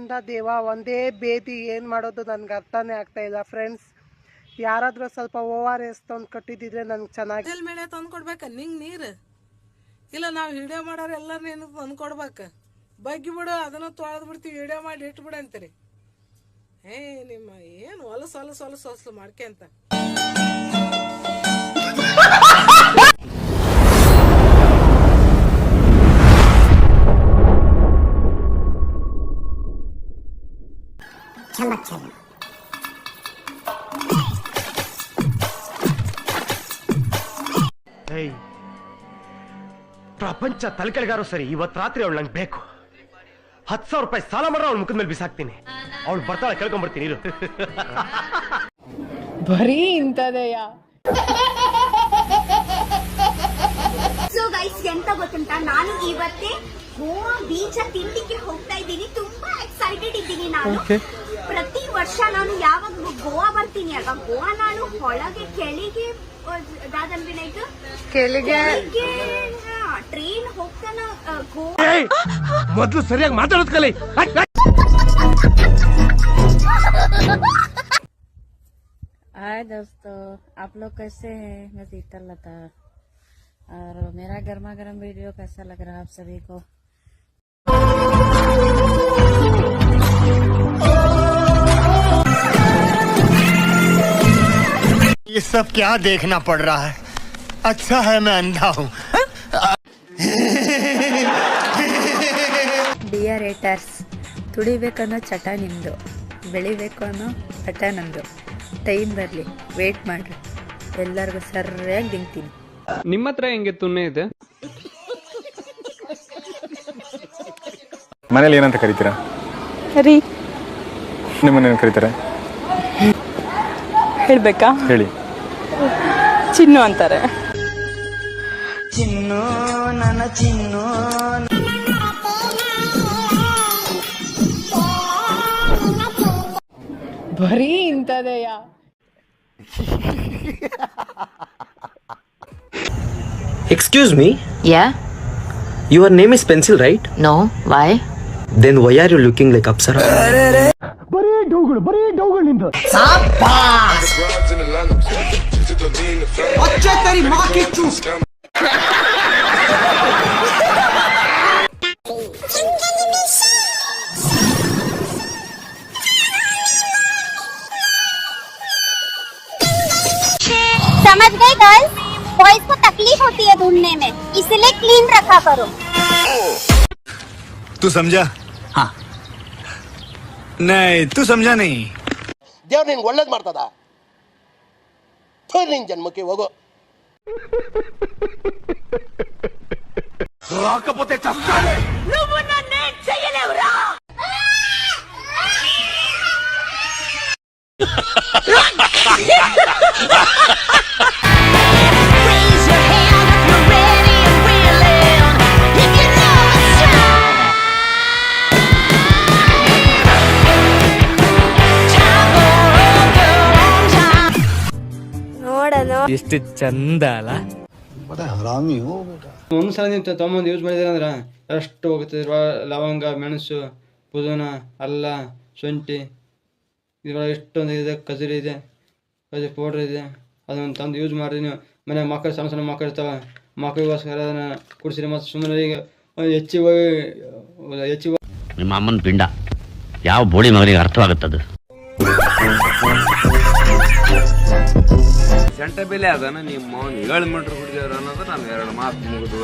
ಕಂದ ದೇವ ಒಂದೇ ಬೇದಿ, ಏನು ಮಾಡೋದು ನನಗೆ ಅರ್ಥನೇ ಆಗ್ತಾ ಇಲ್ಲ ಫ್ರೆಂಡ್ಸ್. ಯಾರಾದರೂ ಸ್ವಲ್ಪ ORS ತಂದು ಕಟ್ಟಿದ್ದಿದ್ರೆ ನನಗೆ ಚೆನ್ನಾಗಿ ಮೇಲೆ ತಂದು ಕೊಡ್ಬೇಕ ನಿಂಗೆ ನೀರು ಇಲ್ಲ. ನಾವು ವಿಡಿಯೋ ಮಾಡೋರು ಎಲ್ಲರೂ ನೀನು ತಂದು ಕೊಡ್ಬೇಕು. ಬಗ್ಗಿ ಬಿಡು, ಅದನ್ನು ತೊಳೆದು ಬಿಡ್ತೀವಿ, ವಿಡಿಯೋ ಮಾಡಿ ಇಟ್ಬಿಡು ಅಂತೀರಿ. ನಿಮ್ಮ ಏನು ಹೊಲಸು ಮಾಡ್ಕೆಂತ. ಪ್ರಪಂಚ ತಲೆಕೆಳಗಾರು ಸರಿ, ಇವತ್ತು ರಾತ್ರಿ ಅವಳು ನಂಗೆ ಬೇಕು. 10,000 ರೂಪಾಯಿ ಸಾಲ ಮಾಡ್ರೆ ಅವಳ ಮುಖದ ಮೇಲೆ ಬಿಸಾಕ್ತೀನಿ. ಅವಳು ಬರ್ತಾಳೆ, ಕೇಳ್ಕೊಂಡ್ಬರ್ತೀನಿ ಇರು. ಬರೀ ಇಂಥದೆಯಾ? ಸೊ ಗೈಸ್, ಎಂತ ಗೊತ್ತುಂಟ, ನಾನು ಇವತ್ತೇ ಗೋವಾ ಬೀಚ್ ತಿಂಡಿಗೆ ಹೋಗ್ತಾ ಇದ್ದೀನಿ. ತುಂಬಾ ಎಕ್ಸೈಟೆಡ್ ಇದ್ದೀನಿ ನಾನು. ಪ್ರತಿ ವರ್ಷ ನಾನು ಯಾವಾಗ ಗೋವಾ ಬರ್ತೀನಿ ಅಲ್ವಾ, ಗೋವಾ ನಾನು ಒಳಗೆ ಕೆಳಗೆ ದಾದನ್ ವಿನಾಯಕ್ ಕೆಳಗೆ ಟ್ರೈನ್ ಹೋಗ್ತಾನ ಗೋವಾ. ಮೊದಲು ಸರಿಯಾಗಿ ಮಾತಾಡೋದ್ ಕಲಿ. हाय दोस्तों, आप लोग कैसे हैं? मैं शीतल लता, और मेरा गर्मा गर्म वीडियो कैसा लग रहा है आप सभी को? ये सब क्या देखना पड़ रहा है? अच्छा है मैं अंधा हूँ. ಡಿಯರ್ ಏಟರ್ಸ್, ತುಡಿಬೇಕನ್ನೋ ಚಟ ನಿಮ್ಮದು, ಬೆಳಿಬೇಕು ಅನ್ನೋ ಹಠ ನಂದು. ಟೈಮ್ ಬರಲಿ, ವೇಟ್ ಮಾಡ್ರಿ, ಎಲ್ಲರಿಗೂ ಸರಿಯಾಗಿ ದಿಂಗ್ತೀನಿ. ನಿಮ್ಮ ಹತ್ರ ಹೆಂಗೆ ತುಣ್ಣೆ ಇದೆ? ಮನೇಲಿ ಏನಂತ ಕರೀತೀರಾ? ರೀ ನಿಮ್ಮನ್ನೇನು ಕರೀತಾರೆ ಹೇಳ್ಬೇಕಾ? ಹೇಳಿ. ಚಿನ್ನು ಅಂತಾರೆ. ಚಿನ್ನು ನನ್ನ ಚಿನ್ನು. ಬರೀ ಇಂಥದೆಯಾ? Excuse me? Yeah? Your name is Pencil, right? No. Why? Then why are you looking like Apsara? ಬರೀ ಡೌಗಳು ನಿಂದು. समझ गए गर्ल्स? बॉयज को तकलीफ होती है ढूंढने में, इसलिए क्लीन रखा करो. तू समझा? हाँ. नहीं, तू समझा नहीं. ದೇವ್ರು ನಿನ್ಗೆ ಒಳ್ಳೇದು ಮಾಡ್ತದ? ನಿನ್ ಜನ್ಮಕ್ಕೆ ಹೋಗೋ. రాకపోతే చస్తానే. నువ్వు నన్ను చేయలేవురా. ಎಷ್ಟು ಚಂದ ಅಲ್ಲ? ಒಂದ್ಸಲ ನೀವು ತೊಗೊಂಬಂದು ಯೂಸ್ ಮಾಡಿದ್ರೆ ಅಂದ್ರೆ ಎಷ್ಟು ಹೋಗುತ್ತೆ? ಲವಂಗ, ಮೆಣಸು, ಪುದೀನ, ಅಲ್ಲ, ಶುಂಠಿ, ಇದ್ರೊಳಗೆ ಎಷ್ಟೊಂದು ಇದೆ. ಕಜರಿ ಇದೆ, ಕಜರಿ ಪೌಡ್ರ್ ಇದೆ. ಅದನ್ನು ತಂದು ಯೂಸ್ ಮಾಡಿರಿ. ನೀವು ಮನೆ ಮಕ್ಕಳು, ಸಣ್ಣ ಸಣ್ಣ ಮಕ್ಕಳು ಇರ್ತಾವೆ, ಮಕ್ಕಳಿಗೋಸ್ಕರ ಅದನ್ನು ಕುಡಿಸಿರಿ. ಮತ್ತು ಸುಮ್ಮನೆ ಈಗ ಹೆಚ್ಚಿ ನಿಮ್ಮ ಅಮ್ಮನ ಪಿಂಡ ಯಾವ ಬೋಳಿ ಮಗನಿಗೆ ಅರ್ಥವಾಗುತ್ತದು? ಸೆಂಟ ಬೆಲೆ ಅದನ್ನ ನಿಮ್ಮ 7 ಮೀಟರ್ ಹುಡುಗಿಯರು ಅನ್ನೋದು ನಾನು 2 ಮಾತು ಮುಗಿದು